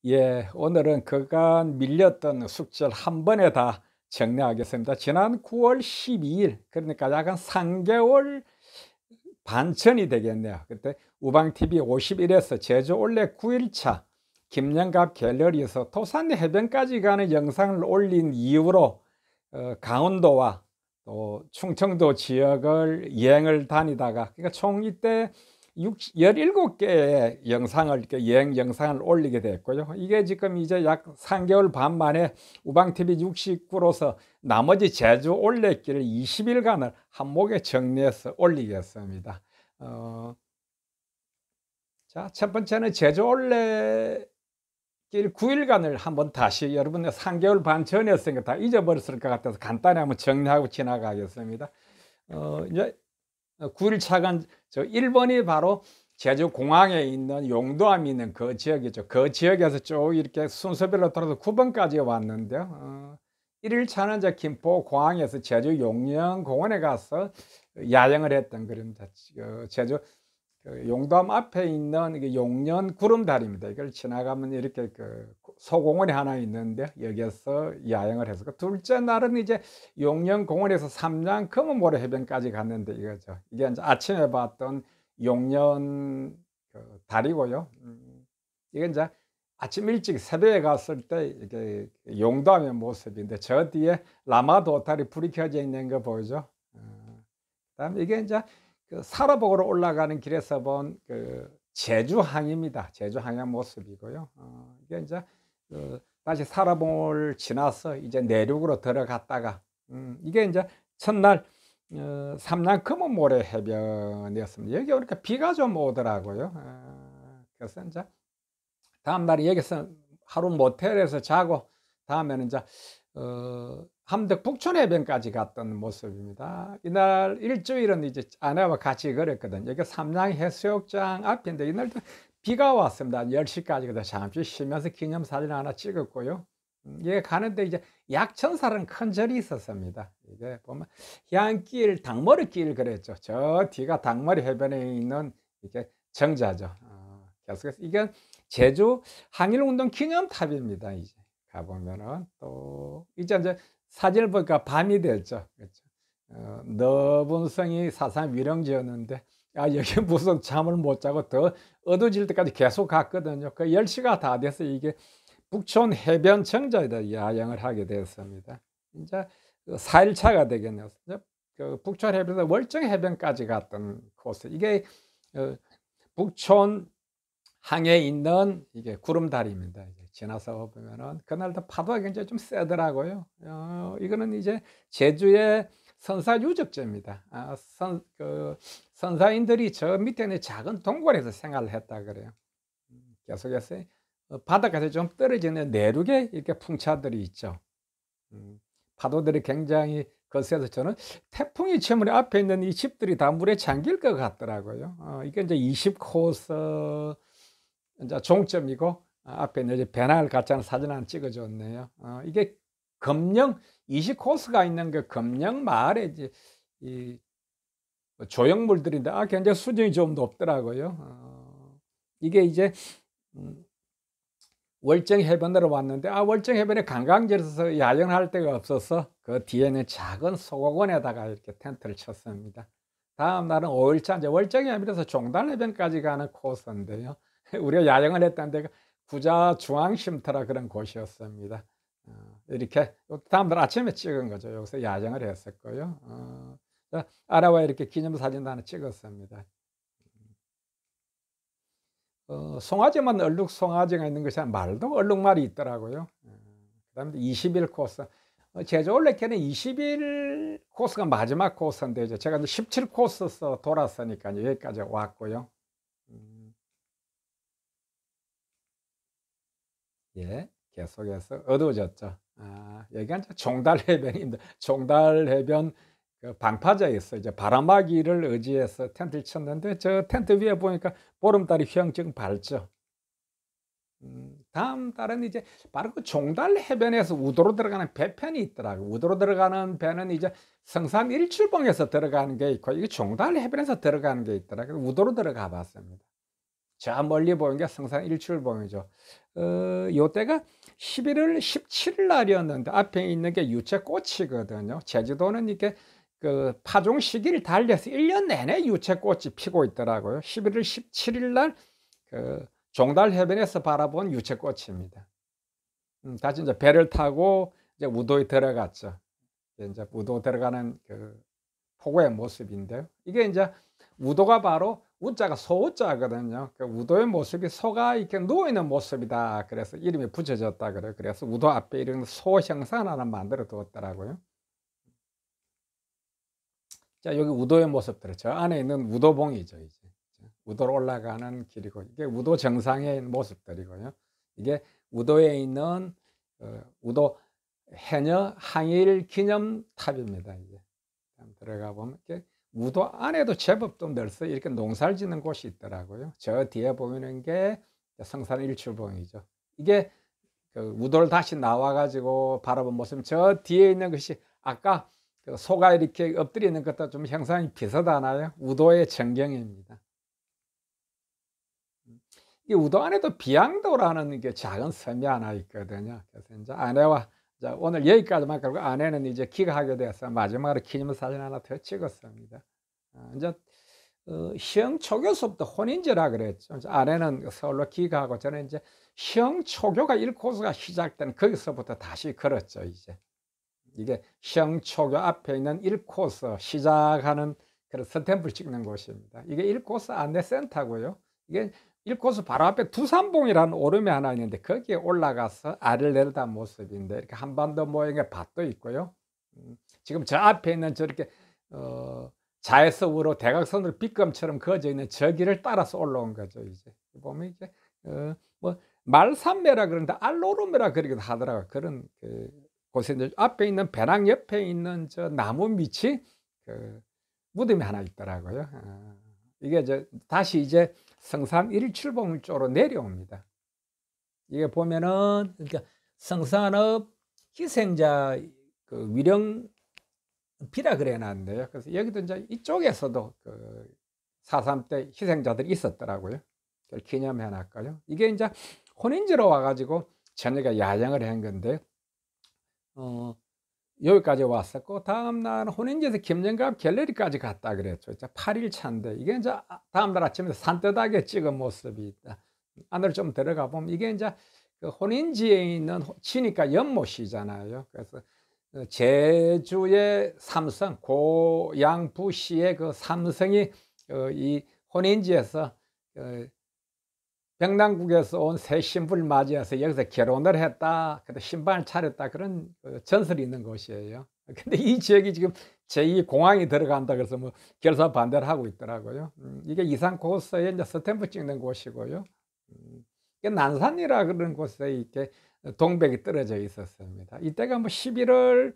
예, 오늘은 그간 밀렸던 숙제를 한 번에 다 정리하겠습니다. 지난 9월 12일, 그러니까 약 한 3개월 반 전이 되겠네요. 그때 우방TV 51에서 제주 올레 9일차 김영갑 갤러리에서 토산 해변까지 가는 영상을 올린 이후로 강원도와 또 충청도 지역을 여행을 다니다가, 그러니까 총 이때 17개의 영상을, 이렇게 여행 영상을 올리게 됐고요. 이게 지금 이제 약 3개월 반 만에 우방TV 69로서 나머지 제주 올레길 20일간을 한목에 정리해서 올리겠습니다. 자, 첫 번째는 제주 올레길 9일간을 한번 다시, 여러분의 3개월 반 전이었으니까 다 잊어버렸을 것 같아서 간단히 한번 정리하고 지나가겠습니다. 이제 9일 차간, 저 1번이 바로 제주 공항에 있는 용도암이 있는 그 지역이죠. 그 지역에서 쭉 이렇게 순서별로 돌아서 9번까지 왔는데요. 1일 차는 이제 김포 공항에서 제주 용령공원에 가서 야영을 했던 그림입니다. 제주 용도암 앞에 있는 이게 용년 구름다리입니다. 이걸 지나가면 이렇게 그 소공원이 하나 있는데 여기에서 야영을 해서, 그 둘째 날은 이제 용년공원에서 삼양 검은모래 해변까지 갔는데 이거죠. 이게 이제 아침에 봤던 용년 그 다리고요. 이게 이제 아침 일찍 새벽에 갔을 때 이게 용도암의 모습인데, 저 뒤에 라마도타리 불이 켜져 있는 거 보이죠? 그다음에 이게 이제 그 사라복으로 올라가는 길에서 본 그 제주항입니다. 제주항의 모습이고요. 이게 이제 다시 사라봉을 지나서 이제 내륙으로 들어갔다가, 이게 이제 첫날 삼양 금은모래 해변이었습니다. 여기 오니까 비가 좀 오더라고요. 그래서 이제 다음 날 여기서 하루 모텔에서 자고, 다음에는 이제 함덕 북촌 해변까지 갔던 모습입니다. 이날 일주일은 이제 아내와 같이 걸었거든요. 여기 삼양 해수욕장 앞인데 이날도 비가 왔습니다. 10시까지 그래서 잠시 쉬면서 기념사진 하나 찍었고요. 여기 가는데 이제 약천사라는 큰 절이 있었습니다. 이게 보면 향길, 당머리길 그랬죠. 저 뒤가 당머리 해변에 있는 이게 정자죠. 계속해서 이건 제주 항일운동 기념탑입니다. 이제 가보면은 또 이제 사진을 보니까 밤이 됐죠. 그렇죠. 넓은 성이 사상 위령지였는데, 여기 무슨 잠을 못 자고 더 어두워질 때까지 계속 갔거든요. 그 10시가 다 돼서 이게 북촌 해변 정자에다 야영을 하게 되었습니다. 이제 4일차가 되겠네요. 그 북촌 해변에서 월정 해변까지 갔던 코스. 이게 북촌 항에 있는 이게 구름다리입니다. 이제 지나서 보면은 그날도 파도가 굉장히 좀 세더라고요. 이거는 이제 제주의 선사 유적지입니다. 선사인들이 저 밑에는 작은 동굴에서 생활을 했다 그래요. 계속해서 바닷가에서 좀 떨어지는 내륙에 이렇게 풍차들이 있죠. 파도들이 굉장히 거세서 저는 태풍이 치면 앞에 있는 이 집들이 다 물에 잠길 것 같더라고요. 이게 이제 20코스 이제 종점이고, 앞에 이제 배낭을 같이 하는 사진 하나 찍어줬네요. 이게 금령 20코스가 있는 그 금령 마을에 이제 이 조형물들인데, 굉장히 수준이 좀 높더라고요. 이게 이제 월정 해변으로 왔는데, 월정 해변에 관광지에서 야영할 데가 없어서 그 뒤에는 작은 소공원에다가 이렇게 텐트를 쳤습니다. 다음 날은 5일차 이제 월정 해변에서 종단 해변까지 가는 코스인데요. 우리가 야영을 했던 데가 구자 중앙쉼터라 그런 곳이었습니다. 이렇게 다음 날 아침에 찍은 거죠. 여기서 야영을 했었고요. 아라와 이렇게 기념사진도 하나 찍었습니다. 송아지만 얼룩 송아지가 있는 것이 아니라 말도 얼룩말이 있더라고요. 그다음에 20일 코스. 제주 올레길은 20일 코스가 마지막 코스인데, 이제 제가 17코스에서 돌았으니까 여기까지 왔고요. 예, 계속해서 어두워졌죠. 여기가 이제 종달해변입니다. 종달해변 그 방파제에 있어 이제 바람막이를 의지해서 텐트를 쳤는데, 저 텐트 위에 보니까 보름달이 휘황증 밝죠. 다음 달은 이제 바로 그 종달해변에서 우도로 들어가는 배편이 있더라고요. 우도로 들어가는 배는 이제 성산 일출봉에서 들어가는 게 있고, 이게 종달해변에서 들어가는 게 있더라고요. 우도로 들어가 봤습니다. 저 멀리 보이는 게 성산 일출봉이죠. 요때가 11월 17일 날이었는데 앞에 있는 게 유채꽃이거든요. 제주도는 이게 그 파종 시기를 달려서 1년 내내 유채꽃이 피고 있더라고요. 11월 17일 날 그 종달 해변에서 바라본 유채꽃입니다. 다시 이제 배를 타고 이제 우도에 들어갔죠. 이제 우도 들어가는 그 포구의 모습인데요. 이게 이제 우도가 바로 우자가 소우자거든요. 그 우도의 모습이 소가 이렇게 누워 있는 모습이다. 그래서 이름이 붙여졌다 그래요. 그래서 우도 앞에 이런 소 형상 하나 만들어 두었더라고요. 자, 여기 우도의 모습들, 저 안에 있는 우도봉이죠. 이제 우도로 올라가는 길이고, 이게 우도 정상의 모습들이고요. 이게 우도에 있는 우도 해녀 항일 기념탑입니다. 이제 들어가 보면 이렇게 우도 안에도 제법 좀 넓서 이렇게 농사를 짓는 곳이 있더라고요. 저 뒤에 보이는 게 성산 일출봉이죠. 이게 그 우도를 다시 나와 가지고 바라본 모습, 저 뒤에 있는 것이 아까 그 소가 이렇게 엎드려 있는 것도 좀 형상이 비슷하나요? 우도의 전경입니다. 이 우도 안에도 비양도라는 게 작은 섬이 하나 있거든요. 그래서 이제 아내와 오늘 여기까지만 가고 아내는 이제 귀가하게 돼서 마지막으로 기념사진 하나 더 찍었습니다. 이제 시흥 초교서부터 혼인제라 그랬죠. 아내는 서울로 귀가하고 저는 이제 시흥 초교가 1코스가 시작된 거기서부터 다시 걸었죠. 이제 이게 시흥 초교 앞에 있는 1코스 시작하는 그런 스탬프를 찍는 곳입니다. 이게 1코스 안내센터고요. 이게 1코스 바로 앞에 두산봉이라는 오름이 하나 있는데 거기에 올라가서 아래를 내려다 모습인데 이렇게 한반도 모양의 밭도 있고요. 지금 저 앞에 있는 저렇게 자해석으로 대각선으로 빗금처럼 그어져 있는 저 길을 따라서 올라온 거죠. 이제 보면 이제 뭐 말산매라 그러는데 알로름이라 그러기도 하더라고요. 그런 그 곳에 이제 앞에 있는 배낭 옆에 있는 저 나무 밑이 그 무덤이 하나 있더라고요. 이게 이제 다시 이제 성산 일출봉 쪽으로 내려옵니다. 이게 보면은 그러니까 성산읍 희생자 그 위령비라 그래놨는데요. 그래서 여기도 이제 이쪽에서도 그 4.3 때 희생자들이 있었더라고요. 그걸 기념해놨고요. 이게 이제 혼인지로 와가지고 저녁에 야영을 한 건데, 여기까지 왔었고, 다음날 혼인제에서 김정갑 갤러리까지 갔다 그랬죠. 8일 차인데, 이게 이제 다음날 아침에 산뜻하게 찍은 모습이 있다. 안으로 좀 들어가 보면, 이게 이제 그 혼인지에 있는 치니까 연못이잖아요. 그래서 제주의 삼성, 고양부시의 그 삼성이 이 혼인지에서 병남국에서 온 새 신부를 맞이해서 여기서 결혼을 했다. 그때 신방을 차렸다. 그런 전설이 있는 곳이에요. 근데 이 지역이 지금 제2공항이 들어간다. 그래서 뭐 결사 반대를 하고 있더라고요. 이게 이산 코스에 이제 스탬프 찍는 곳이고요. 난산이라 그런 곳에 이렇게 동백이 떨어져 있었습니다. 이때가 뭐 11월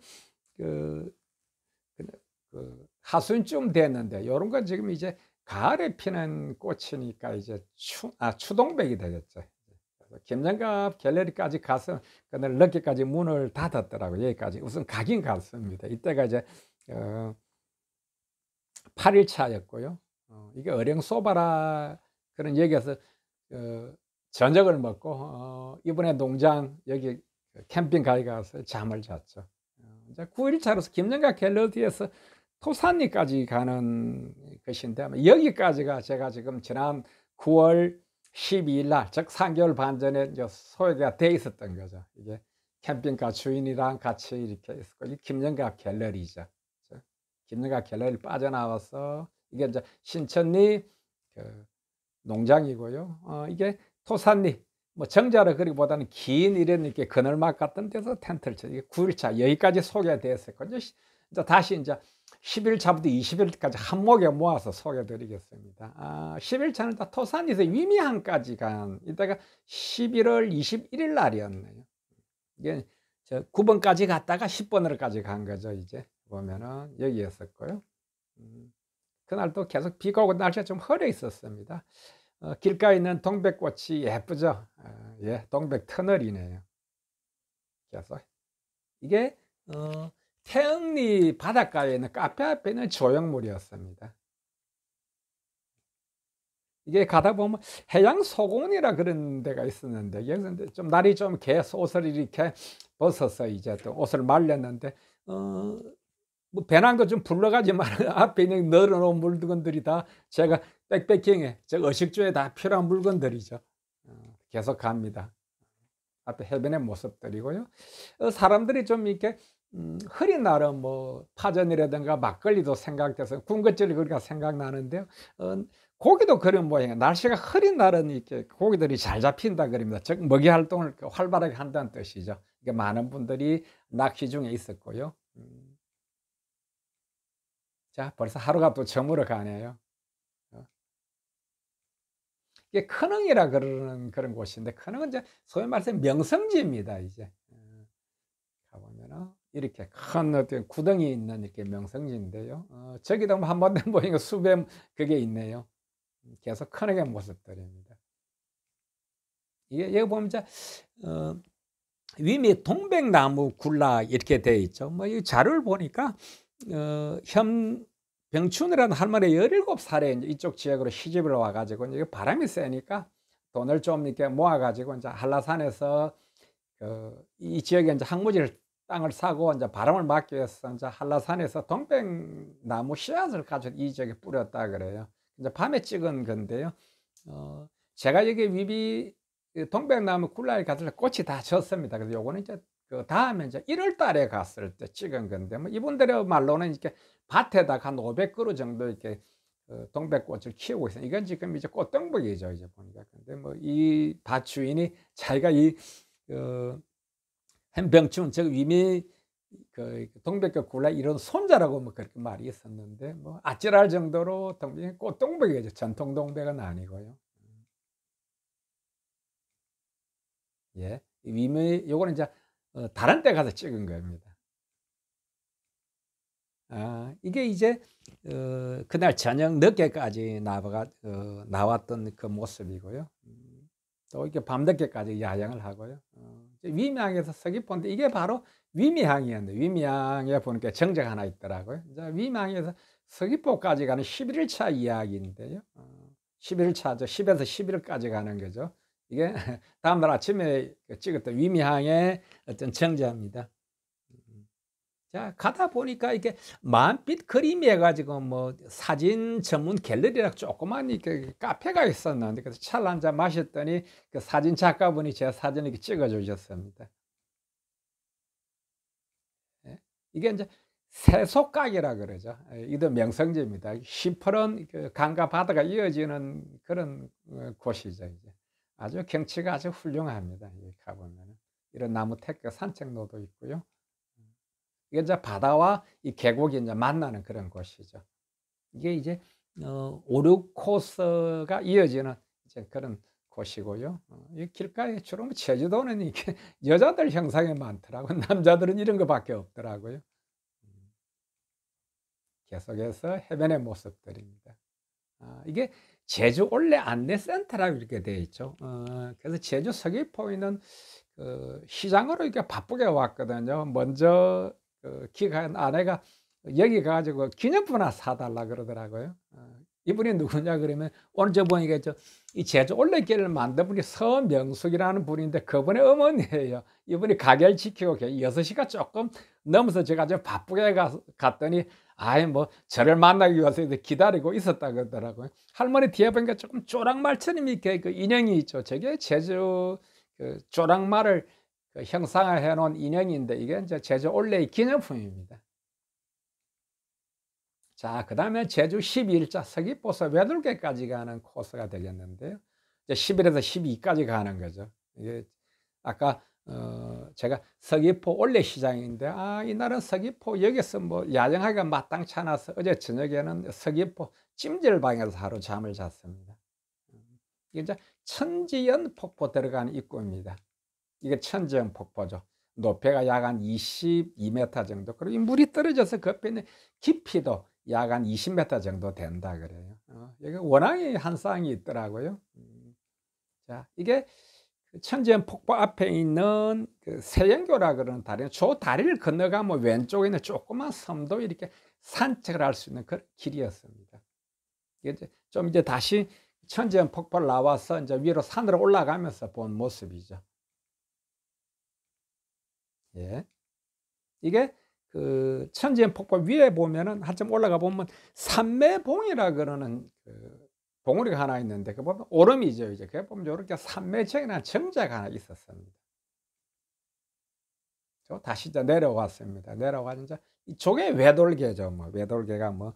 그 하순쯤 됐는데, 요런 건 지금 이제 가을에 피는 꽃이니까 이제 추동백이 되겠죠. 김정갑 갤러리까지 가서 그날 늦게까지 문을 닫았더라고요. 여기까지 우선 가긴 갔습니다. 이때가 이제 8일 차였고요. 이게 어령소바라 그런 여기에서 저녁을 먹고 이번에 농장 여기 캠핑카에 가서 잠을 잤죠. 이제 9일 차로서 김정갑 갤러리에서 토산리까지 가는 것인데, 여기까지가 제가 지금 지난 9월 12일 날, 즉 3개월 반 전에 이제 소개가 돼 있었던 거죠. 이게 캠핑카 주인이랑 같이 이렇게 있었고, 이 김정갑 갤러리죠. 김정갑 갤러리 빠져나와서 이게 이제 신천리 그 농장이고요. 이게 토산리, 뭐 정자로 그리기보다는 긴 이런 이렇게 그늘막 같은 데서 텐트를 쳐. 이게 9일차 여기까지 소개됐었고, 이제 다시 이제 10일차부터 20일까지 한목에 모아서 소개드리겠습니다. 10일차는 다 토산에서 위미항까지 간, 이따가 11월 21일 날이었네요. 이게 9번까지 갔다가 10번으로까지 간 거죠. 이제 보면은 여기였었고요. 그날 또 계속 비가 오고 날씨가 좀 흐려 있었습니다. 길가에 있는 동백꽃이 예쁘죠. 예, 동백 터널이네요. 그래서 이게 태흥리 바닷가에 있는 카페 앞에 있는 조형물이었습니다. 이게 가다 보면 해양 소공원이라 그런 데가 있었는데 여기서 이제 좀 날이 좀 개서 옷을 이렇게 벗어서 이제 또 옷을 말렸는데 뭐 배낭도 좀 불러가지만 앞에 있는 널어놓은 물건들이 다 제가 백패킹에 저 의식주에 다 필요한 물건들이죠. 계속 갑니다. 앞에 해변의 모습들이고요. 사람들이 좀 이렇게 흐린 날은 뭐 파전이라든가 막걸리도 생각돼서 군것질이 그러니까 생각나는데요. 고기도 그런 모양이에요. 날씨가 흐린 날은 이렇게 고기들이 잘 잡힌다 그럽니다. 즉 먹이 활동을 활발하게 한다는 뜻이죠. 이게 많은 분들이 낚시 중에 있었고요. 자, 벌써 하루가 또 저물어 가네요. 이게 큰흥이라 그러는 그런 곳인데 큰흥은 이제 소위 말해서 명성지입니다. 이제 가보면은 이렇게 큰 어떤 구덩이 있는 이렇게 명성지인데요. 저기도 한번 보니까 수배 그게 있네요. 계속 큰흥의 모습들입니다. 이게 여기 보면 이제 위미 동백나무 굴라 이렇게 되어 있죠. 뭐 이 자료를 보니까 병춘이라는 할머니 17살에 이쪽 지역으로 시집을 와가지고 이제 바람이 세니까 돈을 좀 이렇게 모아가지고 이제 한라산에서 이 지역에 이제 항무지 땅을 사고 이제 바람을 막기 위해서 이제 한라산에서 동백나무 씨앗을 가지고 이 지역에 뿌렸다 그래요. 이제 밤에 찍은 건데요. 제가 여기 위비 동백나무 굴라에 갔을 때 꽃이 다 졌습니다. 그래서 요거는 이제 그 다음에 이제 1월 달에 갔을 때 찍은 건데 뭐 이분들의 말로는 이렇게 밭에다가 한 500그루 정도 이렇게 동백꽃을 키우고 있어요. 이건 지금 이제 꽃동백이죠. 이제 보니까. 근데 뭐 이 밭 주인이 자기가 이 hen병춘 즉 위미 그 동백꽃 굴라 이런 손자라고 뭐 그렇게 말이 있었는데 뭐 아찔할 정도로 꽃동백이죠. 전통 동백은 아니고요. 예, 위미 요거는 이제 다른 데 가서 찍은 겁니다. 이게 이제 그날 저녁 늦게까지 나왔던 그 모습이고요. 또 이렇게 밤늦게까지 야영을 하고요. 위미항에서 서귀포인데 이게 바로 위미항이었는데 위미항에 보니까 정자가 하나 있더라고요. 이제 위미항에서 서귀포까지 가는 11일차 이야기인데요. 11일차죠. 10에서 11일까지 가는 거죠. 이게 다음날 아침에 찍었던 위미항의 어떤 정자입니다. 자, 가다 보니까 이게 만빛 그림이 해가지고 뭐 사진 전문 갤러리라 조그만 이렇게 카페가 있었는데 그래서 차를 한잔 마셨더니 그 사진 작가분이 제 사진을 이렇게 찍어 주셨습니다. 예. 이게 이제 세속각이라 그러죠. 이도 명성지입니다. 시퍼런 그 강과 바다가 이어지는 그런 곳이죠. 이제 아주 경치가 아주 훌륭합니다. 여기 가보면은 이런 나무 택배 산책로도 있고요. 이게 이제 바다와 이 계곡이 이제 만나는 그런 곳이죠. 이게 이제 5, 6 코스가 이어지는 이제 그런 곳이고요. 이 길가에 주로 뭐 제주도는 이게 여자들 형상이 많더라고요. 남자들은 이런 거밖에 없더라고요. 계속해서 해변의 모습들입니다. 이게 제주 올레 안내센터라고 이렇게 되어 있죠. 그래서 제주 서귀포에 있는 그 시장으로 이렇게 바쁘게 왔거든요. 먼저 기간 아내가 여기 가가지고 기념품 하나 사달라 그러더라고요. 이분이 누구냐 그러면 오늘 저 보니까 이 제주 올레길을 만든 분이 서명숙이라는 분인데 그분의 어머니예요. 이분이 가게를 지키고 6시가 조금 넘어서 제가 좀 바쁘게 갔더니 아이 뭐 저를 만나기 위해서 기다리고 있었다 그러더라고요. 할머니 뒤에 보니까 조금 조랑말처럼 이렇게 그 인형이 있죠. 저게 제주 그 조랑말을 형상화해 놓은 인형인데 이게 이제 제주 올레의 기념품입니다. 자, 그 다음에 제주 12일자 서귀포서 외돌개까지 가는 코스가 되겠는데요. 이제 11에서 12까지 가는 거죠. 이게 아까 제가 서귀포 올레시장인데 이날은 서귀포 여기서 뭐 야영하기가 마땅치 않아서 어제 저녁에는 서귀포 찜질방에서 하루 잠을 잤습니다. 이게 이제 천지연 폭포 들어가는 입구입니다. 이게 천지연 폭포죠. 높이가 약 한 22m 정도. 그리고 물이 떨어져서 그 옆에 있는 깊이도 약 한 20m 정도 된다 그래요. 여기 원앙이 한 쌍이 있더라고요. 자, 이게 천지연 폭포 앞에 있는 그 세연교라 그러는 다리, 저 다리를 건너가면 왼쪽에 있는 조그만 섬도 이렇게 산책을 할 수 있는 그 길이었습니다. 이게 좀 이제 다시 천지연 폭포를 나와서 이제 위로 산으로 올라가면서 본 모습이죠. 예. 이게 그 천지연 폭포 위에 보면은 한참 올라가 보면 산매봉이라 그러는 그 봉우리가 하나 있는데 그 보면 오름이죠. 이제 그 보면 요렇게 산매정이라는 정자가 하나 있었습니다. 다시 이제 내려왔습니다. 내려와서 이제 이쪽에 외돌개죠. 뭐 외돌개가 뭐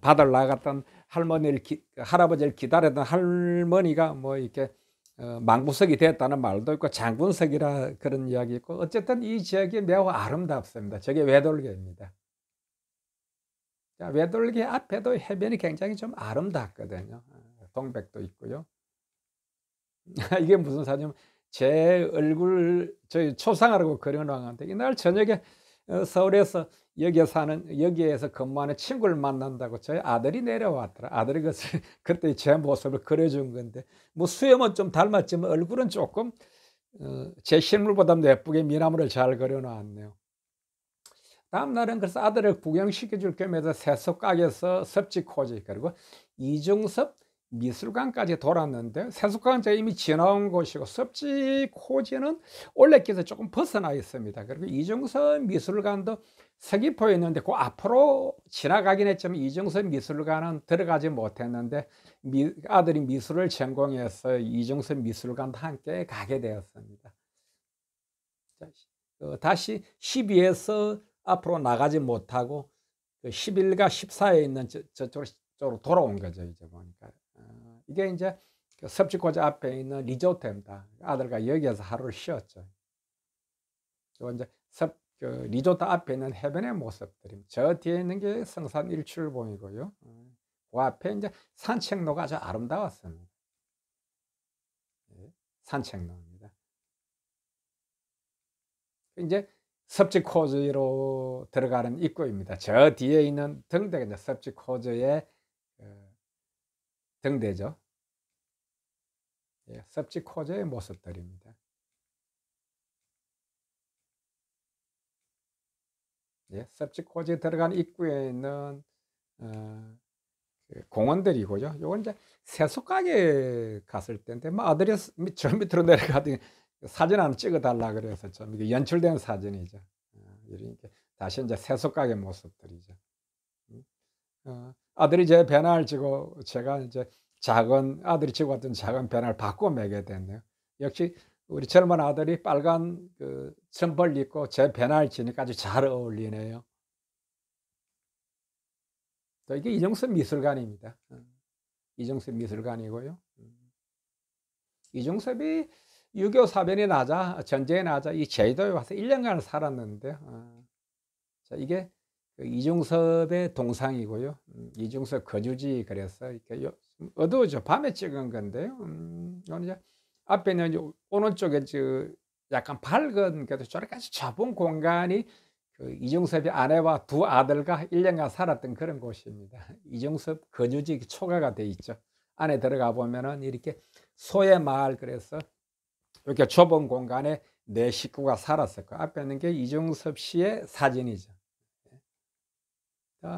바다를 나갔던 할머니를 할아버지를 기다리던 할머니가 뭐 이렇게 망부석이 됐다는 말도 있고 장군석이라 그런 이야기 있고 어쨌든 이 지역이 매우 아름답습니다. 저게 외돌개입니다. 자, 외돌개 앞에도 해변이 굉장히 좀 아름답거든요. 동백도 있고요. 이게 무슨 사진이냐면 제 얼굴 저희 초상화라고 그려놓았는데 이날 저녁에 서울에서 여기에서 근무하는 친구를 만난다고 저희 아들이 내려왔더라. 아들이 그때 제 모습을 그려준 건데 뭐 수염은 좀 닮았지만 얼굴은 조금 제 실물보다 예쁘게 미나무를 잘 그려놨네요. 다음 날은 그래서 아들을 구경시켜 줄 겸해서 세속각에서 섭지코지 그리고 이중섭 미술관까지 돌았는데 세속각은 제가 이미 지나온 곳이고 섭지코지는 올레길에서 조금 벗어나 있습니다. 그리고 이중섭 미술관도 서귀포에 있는데 그 앞으로 지나가긴 했지만 이중섭 미술관은 들어가지 못했는데 아들이 미술을 전공해서 이중섭 미술관도 함께 가게 되었습니다. 다시 12에서 앞으로 나가지 못하고 11과 14에 있는 저쪽으로 돌아온 거죠. 이제 보니까 이게 이제 섭지코지 앞에 있는 리조트입니다. 아들과 여기에서 하루를 쉬었죠. 이제 리조트 앞에 있는 해변의 모습들입니다. 저 뒤에 있는 게 성산 일출봉이고요. 그 앞에 이제 산책로가 아주 아름다웠습니다. 산책로입니다. 이제 섭지코지로 들어가는 입구입니다. 저 뒤에 있는 등대가 이제 섭지코지의 등대죠. 예, 섭지코지의 모습들입니다. 예, 섭지코지 들어가는 입구에 있는 공원들이고요. 요건 이제 세숫가게 갔을 때인데 뭐 아들이 저 밑으로 내려가더니 사진 하나 찍어달라 그래서 좀 이게 연출된 사진이죠. 이렇게 다시 이제 세숫가게 모습들이죠. 아들이 제 배낭을 지고 제가 이제 아들이 지고 왔던 작은 배낭을 바꿔 매게 됐네요. 역시 우리 젊은 아들이 빨간 그 점퍼를 입고 제 배낭을 지니까 아주 잘 어울리네요. 또 이게 이중섭 미술관입니다. 이중섭 미술관이고요. 이중섭이 유교 사변이 나자 전쟁이 나자 이 제주도에 와서 1년간을 살았는데 자, 이게 이중섭의 동상이고요. 이중섭 거주지 그래서 이렇게 어두워져 밤에 찍은 건데요. 이제 앞에는 오른쪽에 약간 밝은 그래도 저렇게까지 좁은 공간이 그 이중섭의 아내와 두 아들과 1년간 살았던 그런 곳입니다. 이중섭 거주지 초가가 돼 있죠. 안에 들어가 보면은 이렇게 소의 마을 그래서 이렇게 좁은 공간에 네 식구가 살았었고 앞에 있는 게 이중섭 씨의 사진이죠.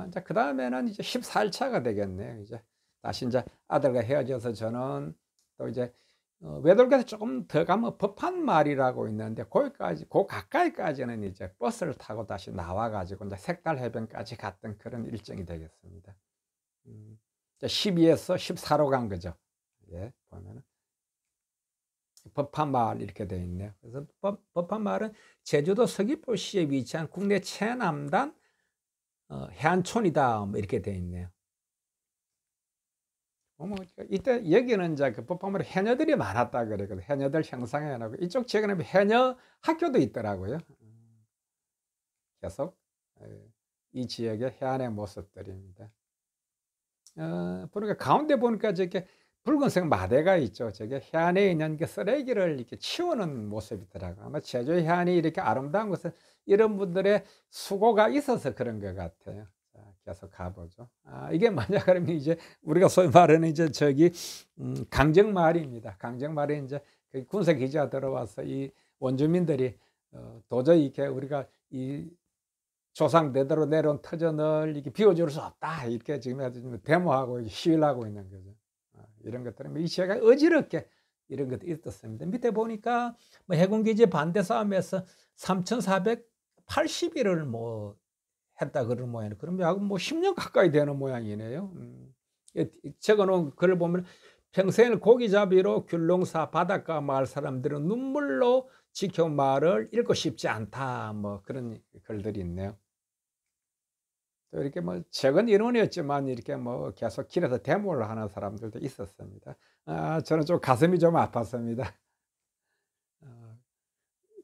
이제 그 다음에는 이제 14일차가 되겠네요. 이제 다시 이제 아들과 헤어져서 저는 또 이제 외돌개에서 조금 더 가면 법한마을이라고 있는데 거기까지 그 가까이까지는 이제 버스를 타고 다시 나와가지고 이제 색달해변까지 갔던 그런 일정이 되겠습니다. 12에서 14로 간 거죠. 예, 보면은 법한마을 이렇게 되어 있네요. 그래서 법한마을은 제주도 서귀포시에 위치한 국내 최남단 해안촌이다 뭐 이렇게 되어 있네요. 이때 여기는 이제 그 법한마을에 해녀들이 많았다 그랬거든요. 해녀들 형상해 놓고 이쪽 지역에는 해녀 학교도 있더라고요. 계속 이 지역의 해안의 모습들입니다. 보니까 가운데 보니까 저렇게 붉은색 마대가 있죠. 저게 해안에 있는 게 쓰레기를 이렇게 치우는 모습이더라고요. 아마 제주 해안이 이렇게 아름다운 것은 이런 분들의 수고가 있어서 그런 것 같아요. 자, 계속 가보죠. 이게 뭐냐 그러면 이제 우리가 소위 말하는 이제 저기 강정마을입니다. 강정마을에 이제 그 군사 기지가 들어와서 이 원주민들이 도저히 이렇게 우리가 이 조상대대로 내려온 터전을 이렇게 비워줄 수 없다 이렇게 지금 데모하고 시위를 하고 있는 거죠. 이런 것들은 이 지역에 어지럽게 이런 것도 있었습니다. 밑에 보니까 뭐 해군기지 반대 싸움에서 3,480일을 뭐 했다 그런 모양이에요. 그럼 약 뭐 10년 가까이 되는 모양이네요. 적어놓은 글을 보면 평생을 고기잡이로 귤농사 바닷가 마을 사람들은 눈물로 지켜온 마을을 잃고 싶지 않다. 뭐 그런 글들이 있네요. 또 이렇게 뭐 적은 인원이었지만 이렇게 뭐 계속 길에서 데모를 하는 사람들도 있었습니다. 저는 좀 가슴이 좀 아팠습니다. 어,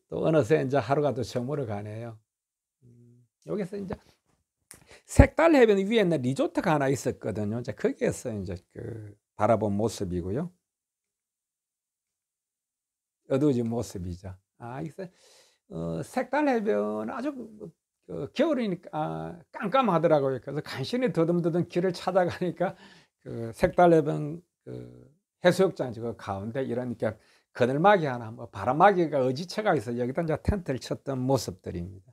또 어느새 이제 하루가 또 저물어 가네요. 여기서 이제 색달 해변 위에는 리조트가 하나 있었거든요. 이제 거기에서 이제 그 바라본 모습이고요. 어두워진 모습이죠. 그래서 색달 해변 아주 겨울이니까 깜깜하더라고요. 그래서 간신히 더듬더듬 길을 찾아가니까 그 색달 해변 그 해수욕장 그 가운데 이러니까 그늘막이 하나, 뭐 바람막이가 어지쳐가 있어 여기다 이제 텐트를 쳤던 모습들입니다.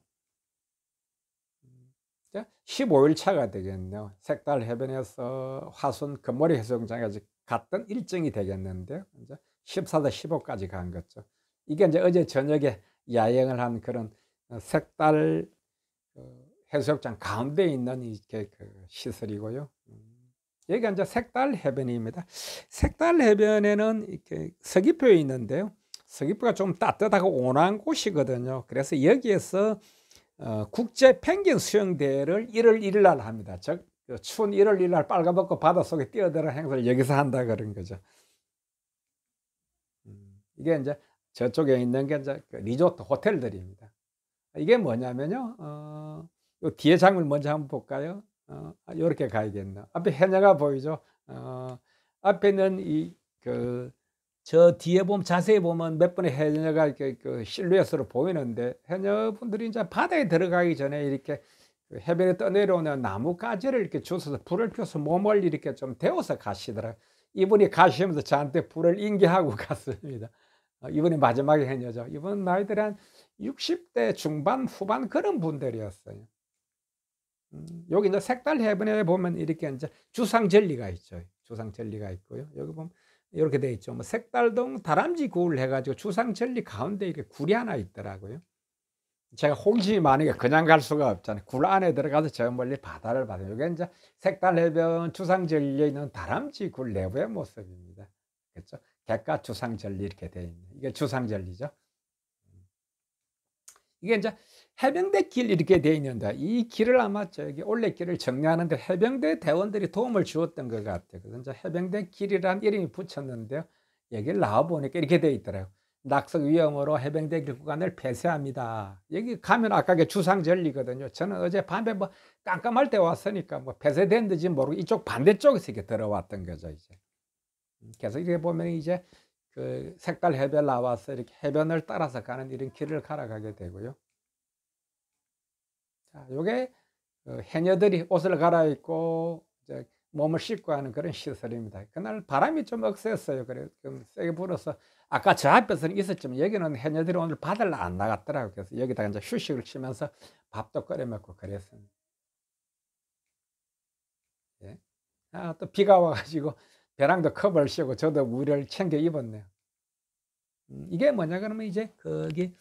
15일 차가 되겠네요. 색달 해변에서 화순 금모리 해수욕장까지 갔던 일정이 되겠는데요. 이제 14도 15까지 간 거죠. 이게 이제 어제 저녁에 야영을 한 그런 색달 해수욕장 가운데 있는 이렇게 그 시설이고요. 여기가 이제 색달 해변입니다. 색달 해변에는 이렇게 서귀포에 있는데요. 서귀포가 좀 따뜻하고 온화한 곳이거든요. 그래서 여기에서 국제 펭귄 수영대회를 1월 1일 날 합니다. 즉 추운 1월 1일 날 빨가벗고 바닷속에 뛰어드는 행사를 여기서 한다 그런 거죠. 이게 이제 저쪽에 있는 게 이제 그 리조트 호텔들입니다. 이게 뭐냐면요. 요 뒤에 장면 먼저 한번 볼까요? 요렇게 가야겠네요. 앞에 해녀가 보이죠? 앞에는 저 뒤에 보면 자세히 보면 몇 분의 해녀가 이렇게 그 실루엣으로 보이는데 해녀분들이 이제 바다에 들어가기 전에 이렇게 해변에 떠내려오는 나뭇가지를 이렇게 주워서 불을 펴서 몸을 이렇게 좀 데워서 가시더라고요. 이분이 가시면서 저한테 불을 인계하고 갔습니다. 이분이 마지막에 해녀죠. 이분 나이들이 한 60대 중반 후반 그런 분들이었어요. 여기 이제 색달 해변에 보면 이렇게 이제 주상절리가 있죠. 주상절리가 있고요. 여기 보면 이렇게 돼 있죠. 뭐 색달동 다람쥐 굴 해가지고 주상절리 가운데 이렇게 굴이 하나 있더라고요. 제가 호기심이 많으니까 그냥 갈 수가 없잖아요. 굴 안에 들어가서 저 멀리 바다를 봐요. 이게 이제 색달 해변 주상절리에 있는 다람쥐 굴 내부의 모습입니다. 그렇죠? 객가 주상절리 이렇게 돼 있는 이게 주상절리죠. 이게 이제 해병대 길 이렇게 돼 있는데 이 길을 아마 저기 올레길을 정리하는데 해병대 대원들이 도움을 주었던 것 같아요. 그래서 이제 해병대 길이라는 이름이 붙였는데요. 여기를 나와 보니까 이렇게 돼 있더라고요. 낙석 위험으로 해병대 길 구간을 폐쇄합니다. 여기 가면 아까 게 주상절리거든요. 저는 어제 밤에 뭐 깜깜할 때 왔으니까 뭐 폐쇄된지 모르고 이쪽 반대쪽에서 이렇게 들어왔던 거죠, 이제. 그래서 이렇게 보면 이제 그 색달 해변 나와서 이렇게 해변을 따라서 가는 이런 길을 걸어가게 되고요. 자, 요게 해녀들이 옷을 갈아입고 이제 몸을 씻고 하는 그런 시설입니다. 그날 바람이 좀 억셌어요. 그래 좀 세게 불어서 아까 저 앞에서는 있었지만 여기는 해녀들이 오늘 바다를 안 나갔더라고요. 그래서 여기다가 이제 휴식을 쉬면서 밥도 끓여 먹고 그랬습니다. 예. 또 비가 와가지고 배낭도 컵을 씌우고 저도 우려를 챙겨 입었네요. 이게 뭐냐 그러면 이제 거기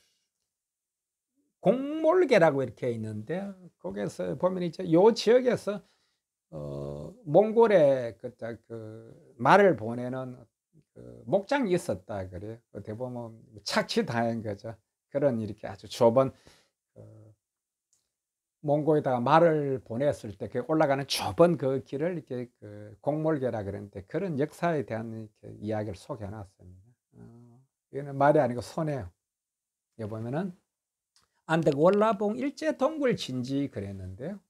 공몰개라고 이렇게 있는데 거기에서 보면 이제 요 지역에서 몽골에 그 말을 보내는 그 목장이 있었다 그래요. 어떻게 보면 착취당한 거죠. 그런 이렇게 아주 좁은 몽고에다가 말을 보냈을 때 그 올라가는 좁은 그 길을 이렇게 그 공몰개라 그러는데 그런 역사에 대한 이렇게 이야기를 소개해 놨습니다. 이거는 말이 아니고 손해요. 여기 보면은 안덕 월라봉 일제 동굴 진지 그랬는데요.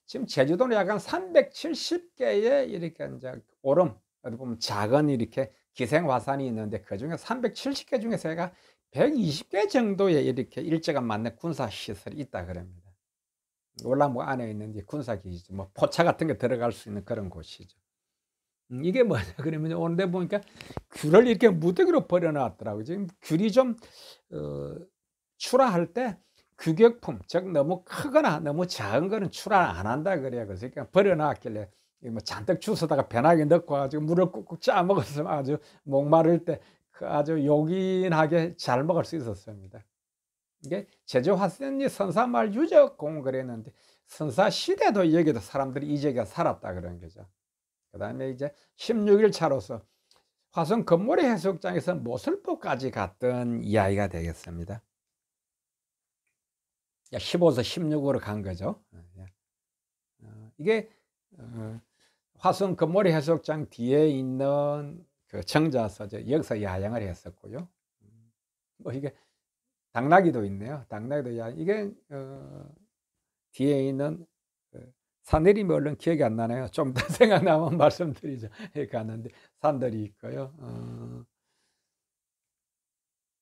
지금 제주도는 약간 370개의 이렇게 이제 오름 어디 보면 작은 이렇게 기생 화산이 있는데 그 중에 370개 중에서 얘가 120개 정도의 이렇게 일제가 맞는 군사 시설이 있다 그럽니다. 월남고 안에 있는 이제 군사 기지죠. 뭐 포차 같은 게 들어갈 수 있는 그런 곳이죠. 이게 뭐냐 그러면 오는데 보니까 귤을 이렇게 무더기로 버려놨더라고요. 지금 귤이 좀 출하할 때 규격품, 즉 너무 크거나 너무 작은 거는 출하 안 한다 그래요. 그래서 그냥 버려놨길래 뭐 잔뜩 주워다가 배낭에 넣고 가지고 물을 꾹꾹 짜 먹었으면 아주 목마를 때 그 아주 요긴하게 잘 먹을 수 있었습니다. 이게 제주 화선이 선사마을 유적공을 그랬는데 선사 시대도 여기도 사람들이 이 지역에 살았다 그런 거죠. 그다음에 이제 16일 차로서 화성 금모래 해수욕장에서 모슬포까지 갔던 이야기가 되겠습니다. 15서 16으로 간 거죠. 이게 화성 금모래 해수욕장 뒤에 있는 그 정자서 여기서 야영을 했었고요. 뭐 이게 당나귀도 있네요. 당나귀도 야영. 이게 뒤에 있는 산 이름이 얼른 기억이 안 나네요. 좀 더 생각나면 말씀드리죠. 갔는데 산들이 있고요.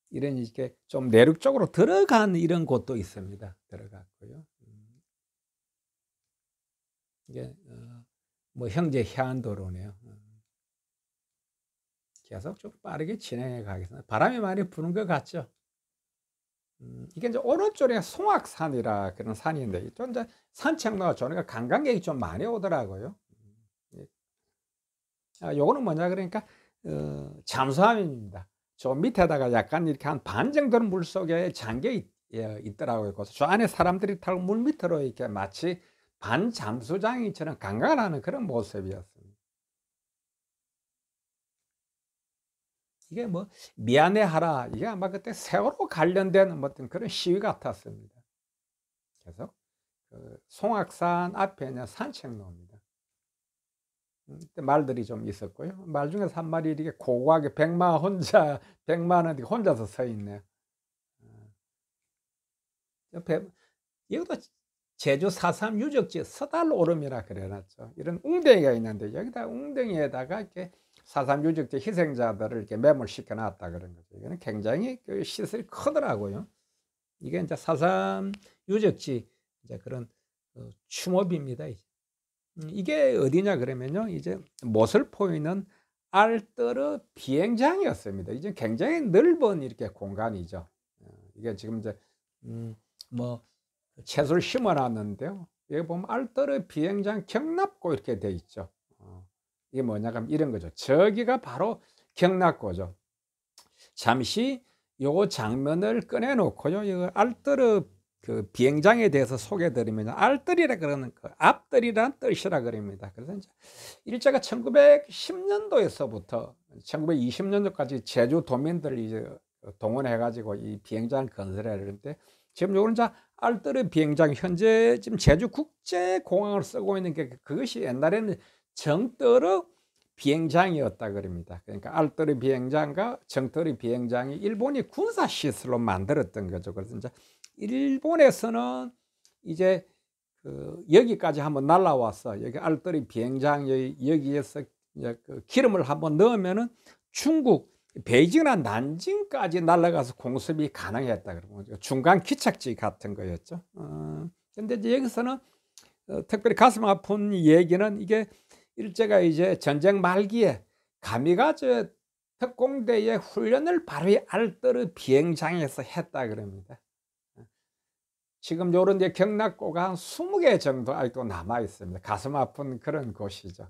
이런 이렇게 좀 내륙 쪽으로 들어간 이런 곳도 있습니다. 들어갔고요. 이게 뭐 형제 해안도로네요. 계속 좀 빠르게 진행해 가겠습니다. 바람이 많이 부는 것 같죠. 이게 이제 오른쪽에 송악산이라 그런 산인데 좀 이제 산책로가 좋으니까 관광객이 좀 많이 오더라고요. 요거는 뭐냐 그러니까 잠수함입니다. 저 밑에다가 약간 이렇게 한 반 정도는 물 속에 잠겨 있더라고요. 그래서 저 안에 사람들이 타고 물 밑으로 이렇게 마치 반 잠수장이처럼 관광을 하는 그런 모습이었습니다. 이게 뭐 미안해하라 이게 아마 그때 세월호 관련된 어떤 그런 시위 같았습니다. 그래서 그 송악산 앞에 있는 산책로입니다. 말들이 좀 있었고요. 말 중에서 한 마리 이렇게 고고하게 백마는 혼자서 서 있네요. 옆에 여기도 제주 4.3 유적지 서달오름이라 그래놨죠. 이런 웅덩이가 있는데 여기다 웅덩이에다가 이렇게 4.3 유적지 희생자들을 이렇게 매몰시켜 놨다 그런 거죠. 이거는 굉장히 그 시설이 크더라고요. 이게 이제 4.3 유적지 이제 그런 추모비입니다. 이게 어디냐 그러면요. 이제 모슬포에 있는 알뜨르 비행장이었습니다. 이제 굉장히 넓은 이렇게 공간이죠. 이게 지금 이제 뭐 채소를 심어 놨는데요. 여기 보면 알뜨르 비행장 경납고 이렇게 돼 있죠. 이게 뭐냐 하면 이런 거죠. 저기가 바로 경납고죠. 잠시 요 장면을 꺼내 놓고요. 이거 알뜨르 그 비행장에 대해서 소개해 드리면 알뜰이라 그러는 거 앞뜰이란 뜻이라 그럽니다. 그래서 이제 일제가 1910년도에서부터 1920년도까지 제주 도민들 이제 동원해 가지고 이 비행장을 건설해야 되는데 지금 요거는 이제 알뜰 비행장 현재 지금 제주 국제공항을 쓰고 있는 게 그것이 옛날에는 정뜨르 비행장이었다 그럽니다. 그러니까 알뜨르 비행장과 정뜨르 비행장이 일본이 군사 시설로 만들었던 거죠. 그래서 이제 일본에서는 이제 여기까지 한번 날라와서 여기 알뜨르 비행장 여기에서 이제 기름을 한번 넣으면은 중국 베이징이나 난징까지 날아가서 공습이 가능했다 그러고 중간 기착지 같은 거였죠. 근데 이제 여기서는 특별히 가슴 아픈 얘기는 이게 일제가 이제 전쟁 말기에 가미가제 특공대의 훈련을 바로 이 알뜨르 비행장에서 했다 그럽니다. 지금 요런 데 경락고가 한 20개 정도 아직도 남아 있습니다. 가슴 아픈 그런 곳이죠.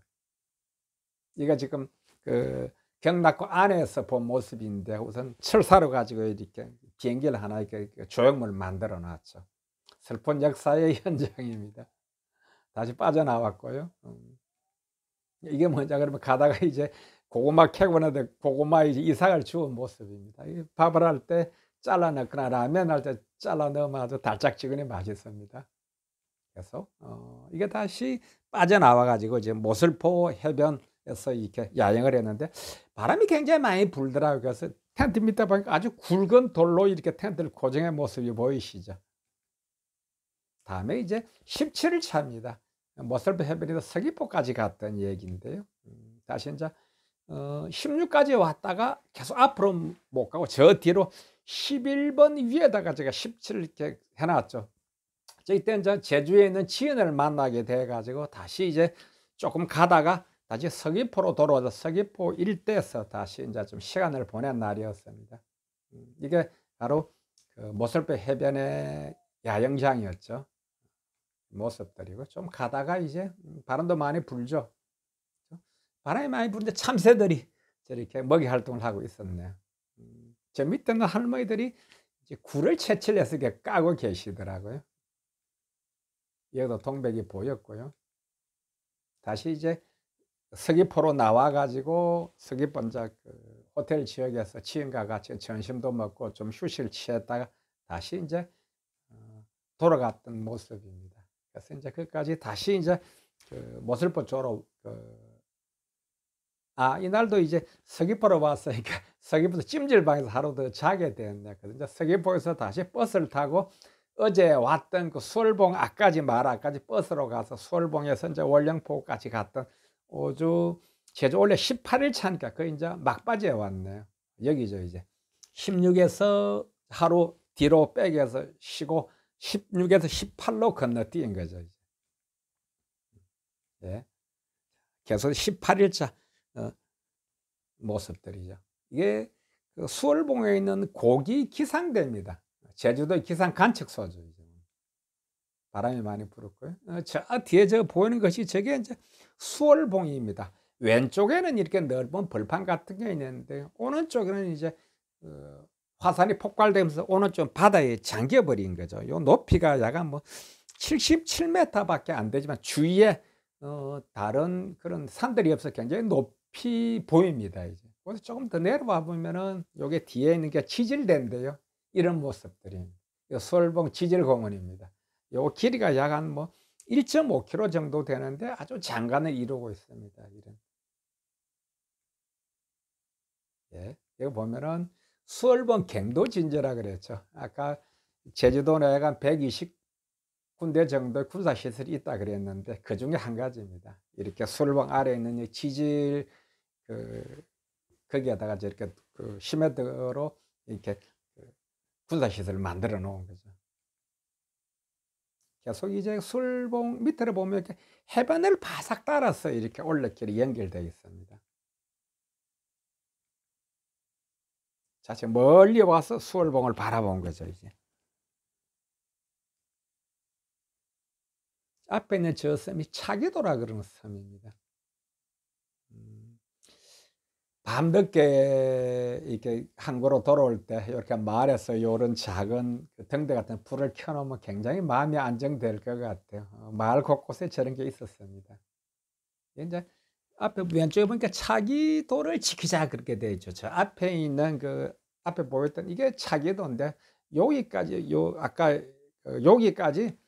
이거 지금 그 경락고 안에서 본 모습인데 우선 철사로 가지고 이렇게 비행기를 하나 이렇게 조형물 만들어 놨죠. 슬픈 역사의 현장입니다. 다시 빠져나왔고요. 이게 뭐냐 그러면 가다가 이제 고구마 캐고 나서 고구마 이제 이삭을 주운 모습입니다. 밥을 할 때 잘라 넣거나 라면 할 때 잘라 넣으면 아주 달짝지근히 맛있습니다. 그래서 이게 다시 빠져나와 가지고 이제 모슬포 해변에서 이렇게 야영을 했는데 바람이 굉장히 많이 불더라고요. 그래서 텐트 밑에 보니까 아주 굵은 돌로 이렇게 텐트를 고정한 모습이 보이시죠. 다음에 이제 17일 차입니다. 모슬포 해변에서 서귀포까지 갔던 얘기인데요. 다시 이제 16까지 왔다가 계속 앞으로 못 가고 저 뒤로 11번 위에다가 제가 17 이렇게 해놨죠. 이때 이제 제주에 있는 지인을 만나게 돼가지고 다시 이제 조금 가다가 다시 서귀포로 돌아와서 서귀포 일대에서 다시 이제 좀 시간을 보낸 날이었습니다. 이게 바로 그 모슬포 해변의 야영장이었죠. 모습들이고 좀 가다가 이제 바람도 많이 불죠. 바람이 많이 부는데 참새들이 저렇게 먹이 활동을 하고 있었네요. 저 밑에는 할머니들이 이제 굴을 채취를 해서 이렇게 까고 계시더라고요. 여기도 동백이 보였고요. 다시 이제 서귀포로 나와 가지고 서귀포 이제 그 호텔 지역에서 지인과 같이 점심도 먹고 좀 휴식을 취했다가 다시 인제 돌아갔던 모습입니다. 그래서 인제 거기까지 다시 인제 그 모슬포 쪽으로 이날도 이제 서귀포로 왔으니까 서귀포에서 찜질방에서 하루 더 자게 됐네. 그래서 이제 서귀포에서 다시 버스를 타고 어제 왔던 그 수월봉 아까지 버스로 가서 수월봉에서 인제 월령포까지 갔던 오주 제주 원래 18일 차니까 거의 인제 막바지에 왔네요. 여기죠 이제. 16에서 하루 뒤로 빼겨서 쉬고 16에서 18로 건너뛴 거죠 이제. 예. 계속 18일차 모습들이죠. 이게 그 수월봉에 있는 고기 기상대입니다. 제주도의 기상 관측소죠. 바람이 많이 불었고요. 저 뒤에 저 보이는 것이 저게 이제 수월봉입니다. 왼쪽에는 이렇게 넓은 벌판 같은 게 있는데 오른쪽에는 이제 화산이 폭발되면서 오른쪽 바다에 잠겨 버린 거죠. 요 높이가 약간 뭐 77m밖에 안 되지만 주위에 다른 그런 산들이 없어 굉장히 높이 보입니다. 이제 그래서 조금 더 내려와 보면은 요게 뒤에 있는 게 지질대인데요. 이런 모습들이 수월봉 지질공원입니다. 요 길이가 약 한 뭐 1.5km 정도 되는데 아주 장관을 이루고 있습니다. 이런. 예. 여기 보면은 수월봉 갱도진지라 그랬죠. 아까 제주도 내에 한 120군데 정도의 군사시설이 있다 그랬는데 그중에 한 가지입니다. 이렇게 수월봉 아래에 있는 이 지질 거기에다가 이렇게 시멘트로 이렇게 군사시설을 만들어 놓은 거죠. 계속 이제 수월봉 밑으로 보면 이렇게 해변을 바싹 따라서 이렇게 올레길이 연결되어 있습니다. 자, 지금 멀리 와서 수월봉을 바라본 거죠, 이제. 앞에 있는 저 섬이 차기도라 그러는 섬입니다. 밤늦게 이렇게 항구로 돌아올 때 이렇게 마을에서 요런 작은 그 등대 같은 불을 켜놓으면 굉장히 마음이 안정될 것 같아요. 마을 곳곳에 저런 게 있었습니다. 이제 앞에 왼쪽에 보니까 차기도를 지키자 그렇게 되어 있죠. 저 앞에 있는 그 앞에 보였던 이게 차기도인데 여기까지 아까 여기까지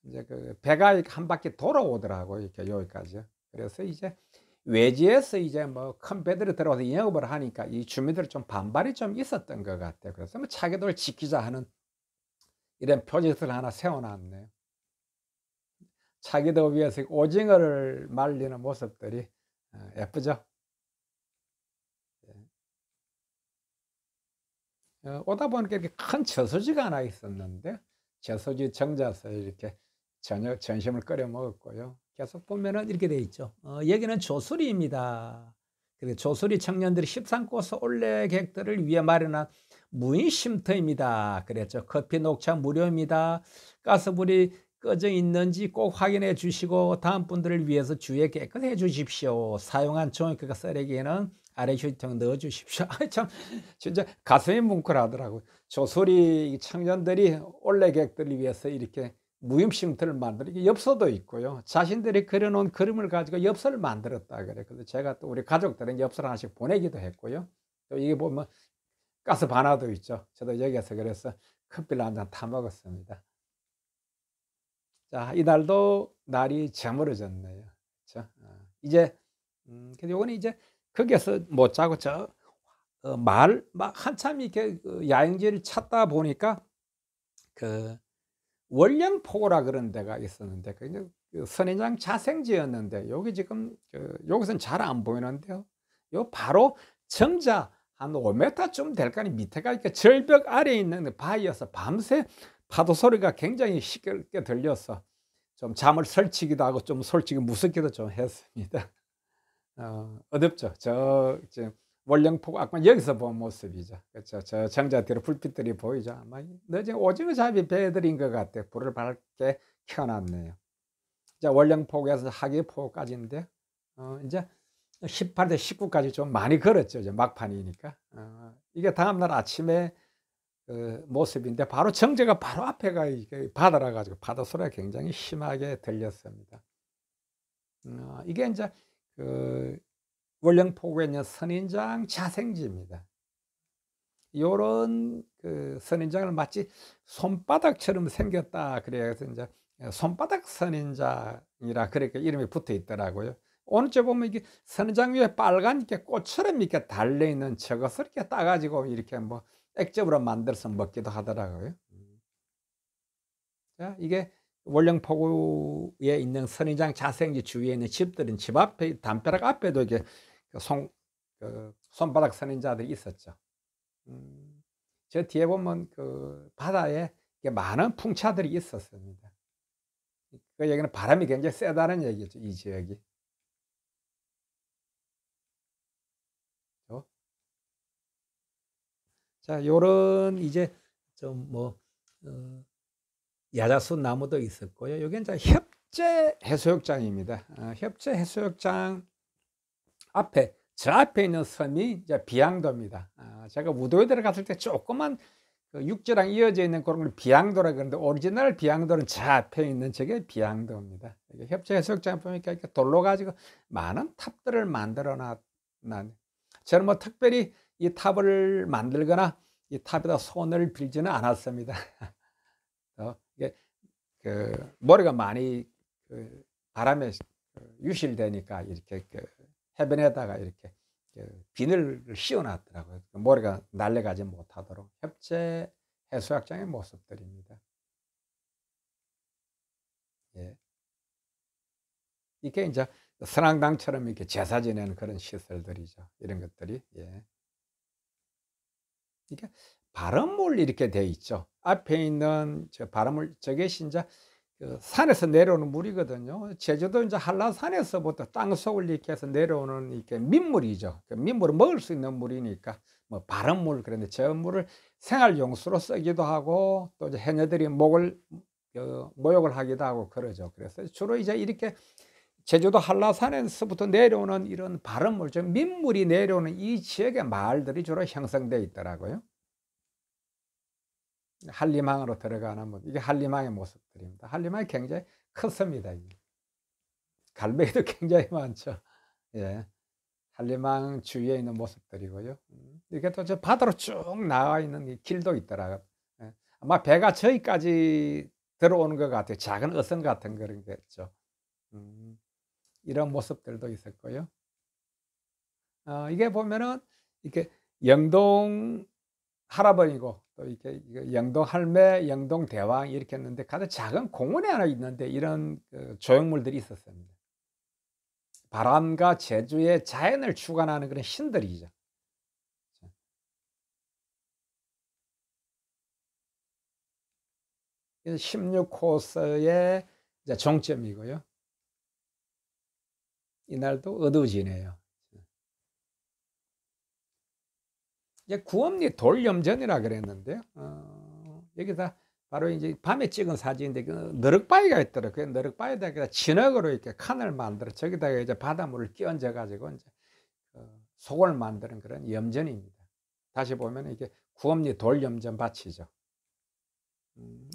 이제 그 배가 한 바퀴 돌아오더라고요. 이렇게 여기까지요. 그래서 이제 외지에서 이제 뭐 큰 배들이 들어와서 영업을 하니까 이 주민들 좀 반발이 좀 있었던 것 같아요. 그래서 뭐 차기도를 지키자 하는 이런 표지를 하나 세워놨네요. 차기도 위에서 오징어를 말리는 모습들이 예쁘죠? 오다 보니까 이렇게 큰 저수지가 하나 있었는데 저수지 정자서 이렇게 저녁 점심을 끓여 먹었고요. 계속 보면은 이렇게 돼 있죠. 여기는 조수리입니다. 그리고 조수리 청년들이 13코스 올레 객들을 위해 마련한 무인 쉼터입니다. 그랬죠. 커피 녹차 무료입니다. 가스불이 꺼져 있는지 꼭 확인해 주시고 다음 분들을 위해서 주의에 깨끗해 주십시오. 사용한 종이컵과 쓰레기에는 아래 휴지통 넣어 주십시오. 참 진짜 가슴이 뭉클하더라고요. 조수리 청년들이 올레객들을 위해서 이렇게 무임 쉼터를 만들고 엽서도 있고요. 자신들이 그려놓은 그림을 가지고 엽서를 만들었다 그래. 그래서 제가 또 우리 가족들은 엽서를 하나씩 보내기도 했고요. 또 이게 보면 가스 반화도 있죠. 저도 여기에서 그래서 커피를 한 잔 타 먹었습니다. 자, 이날도 날이 저물어졌네요. 그렇죠? 이제 근데 요거는 이제 거기에서 못 자고 저 마을 막 한참 이렇게 야영지를 찾다 보니까 그 월령포구라 그런 데가 있었는데 그 선인장 자생지였는데 여기 지금 여기서는 잘 안 보이는데요. 요 바로 정자 한 5m쯤 될까니 밑에가 이렇게 절벽 아래에 있는 바위여서 밤새 파도 소리가 굉장히 시끄럽게 들려서 좀 잠을 설치기도 하고 좀 솔직히 무섭기도 좀 했습니다. 어둡죠. 지금 월령포구 아까 여기서 본 모습이죠. 그렇죠. 저 정자 뒤로 불빛들이 보이죠. 아마 늦은 오징어 잡이 배들인 것 같아요. 불을 밝게 켜놨네요. 자, 월령포구에서 하기포구까지인데 이제 18대 19까지 좀 많이 걸었죠. 이제 막판이니까. 이게 다음날 아침에 그 모습인데 바로 정제가 바로 앞에가 이게 바다라 가지고 바다 소리가 굉장히 심하게 들렸습니다. 이게 이제 그 월령포구에 있는 선인장 자생지입니다. 요런 그 선인장을 마치 손바닥처럼 생겼다 그래서 인제 손바닥 선인장이라 그렇게 이름이 붙어 있더라고요. 오른쪽 보면 이게 선인장 위에 빨간 이렇게 꽃처럼 이렇게 달려 있는 저것을 이렇게 따 가지고 이렇게 뭐 액젓으로 만들어서 먹기도 하더라고요. 자, 이게 월령포구에 있는 선인장 자생지 주위에 있는 집들은 집 앞에 담벼락 앞에도 이게 그 손바닥 선인자들이 있었죠. 저 뒤에 보면 그 바다에 많은 풍차들이 있었습니다. 그 얘기는 바람이 굉장히 세다는 얘기죠, 이 지역이. 자, 요런 이제 좀 뭐 야자수 나무도 있었고요. 여기 이제 협재 해수욕장입니다. 협재 해수욕장 앞에 저 앞에 있는 섬이 이제 비양도입니다. 제가 우도에 들어갔을 때 조그만 그 육지랑 이어져 있는 그런 걸 비양도라 그러는데 오리지널 비양도는 저 앞에 있는 저게 비양도입니다. 협재 해수욕장 보니까 이렇게 돌로 가지고 많은 탑들을 만들어 놨. 저는 뭐 특별히 이 탑을 만들거나 이 탑에다 손을 빌지는 않았습니다. 이게 그 모래가 많이 그 바람에 유실되니까 이렇게 그 해변에다가 이렇게 그 비늘을 씌워놨더라고요. 모래가 날아가지 못하도록. 협재 해수욕장의 모습들입니다. 예. 이게 이제 선앙당처럼 이렇게 제사 지내는 그런 시설들이죠. 이런 것들이. 예. 이게 바람물 이렇게 돼 있죠. 앞에 있는 저 바람물 저것이 이제 그 산에서 내려오는 물이거든요. 제주도 이제 한라산에서부터 땅속을 이렇게 해서 내려오는 이렇게 민물이죠. 그 민물을 먹을 수 있는 물이니까 뭐 바람물 그런데 저 물을 생활용수로 쓰기도 하고 또 이제 해녀들이 목욕을 하기도 하고 그러죠. 그래서 주로 이제 이렇게 제주도 한라산에서부터 내려오는 이런 바람물, 즉 민물이 내려오는 이 지역의 마을들이 주로 형성되어 있더라고요. 한림항으로 들어가는 뭐 이게 한림항의 모습들입니다. 한림항이 굉장히 컸습니다. 갈매기도 굉장히 많죠. 예. 한림항 주위에 있는 모습들이고요. 이게 또 저 바다로 쭉 나와 있는 이 길도 있더라고요. 예. 아마 배가 저기까지 들어오는 것 같아요. 작은 어선 같은 그런 게죠. 이런 모습들도 있었고요. 이게 보면은 이렇게 영동 할아버지고 또 이렇게 영동 할매, 영동 대왕 이렇게 했는데 가장 작은 공원에 하나 있는데 이런 그 조형물들이 있었습니다. 바람과 제주의 자연을 주관하는 그런 신들이죠. 16코스의 이제 종점이고요. 이날도 어두워지네요. 이제 구엄리 돌염전이라 그랬는데요. 여기다 바로 이제 밤에 찍은 사진인데 그 너럭바위가 있더라고요. 그 너럭바위에다가 진흙으로 이렇게 칸을 만들어 저기다가 이제 바닷물을 끼얹어 가지고 이제 속을 만드는 그런 염전입니다. 다시 보면 이게 구엄리 돌염전 밭이죠.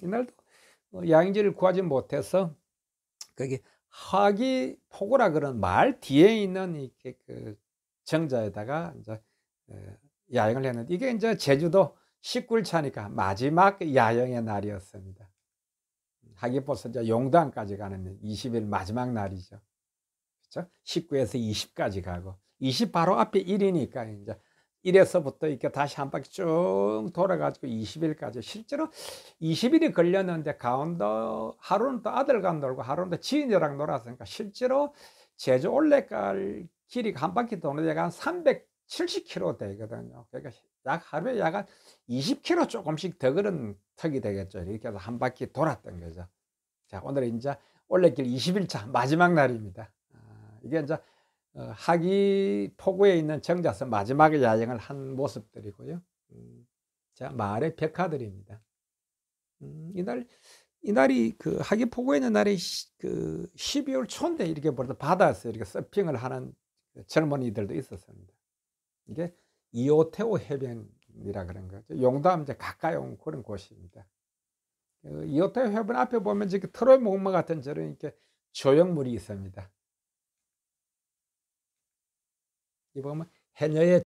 이날도 양지를 구하지 못해서 거기 하기포구라 그런 마을 뒤에 있는 이렇게 그 정자에다가 이제 야영을 했는데 이게 이제 제주도 19일 차니까 마지막 야영의 날이었습니다. 하기포에서 이제 용당까지 가는 20일 마지막 날이죠. 그렇죠? 19에서 20까지 가고 20 바로 앞에 1이니까 이제 1에서부터 이렇게 다시 한 바퀴 쭉 돌아가지고 20일까지 실제로 20일이 걸렸는데 가운데 하루는 또 아들과 놀고 하루는 또 지인이랑 놀았으니까 실제로 제주 올레갈 길이 한 바퀴 도는 데가 한 370km 되거든요. 그러니까 약 하루에 약 한 20km 조금씩 더 걸은 턱이 되겠죠. 이렇게 해서 한 바퀴 돌았던 거죠. 자, 오늘은 이제 올레길 20일차 마지막 날입니다. 이게 이제 하기포구에 있는 정자서 마지막 야영을 한 모습들이고요. 자, 마을의 벽화들입니다. 이날이 그 하기포구에 있는 날이 그 12월 초인데 이렇게 보다 바다에서 이렇게 서핑을 하는 젊은이들도 있었습니다. 이게 이오테오 해변이라 그런 거죠. 용담 이제 가까이 온 그런 곳입니다. 이오테오 해변 앞에 보면 지금 트로이 목마 같은 저런 이렇게 조형물이 있습니다. 이 보면 해녀의